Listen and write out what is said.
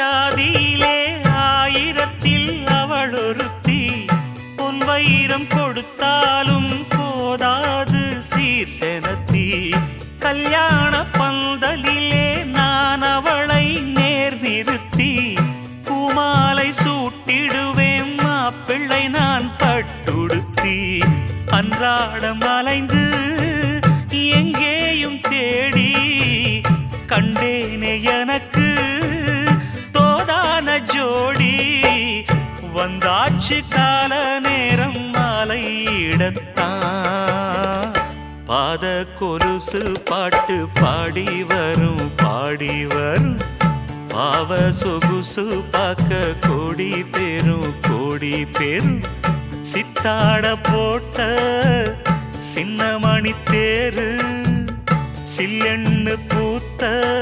ஜாதியிலே ஆயிரத்தில் அவள் ஒருத்தி பொன் வைரம் கொடுத்தாலும் போதாது சீர் செனத்தி கல்யாண பந்தலிலே நான் அவளை நேர் நிறுத்தி பூமாலை சூட்டிடுவேன் மாப்பிள்ளை நான் பட்டுடுத்தி அன்றாடம் அலைந்து எங்கேயும் தேடி கண்டேனே எனக்கு தோதான ஜோடி வந்தாச்சு கால நேரம் மாலையிடத்தான் பாத கொலுசு பாட்டு பாடி வரும் பாவ சொகுசு பார்க்க கோடி பேரும் சித்தாட போட்ட சின்ன மணி தேரு சில்லெண்ணு பூத்த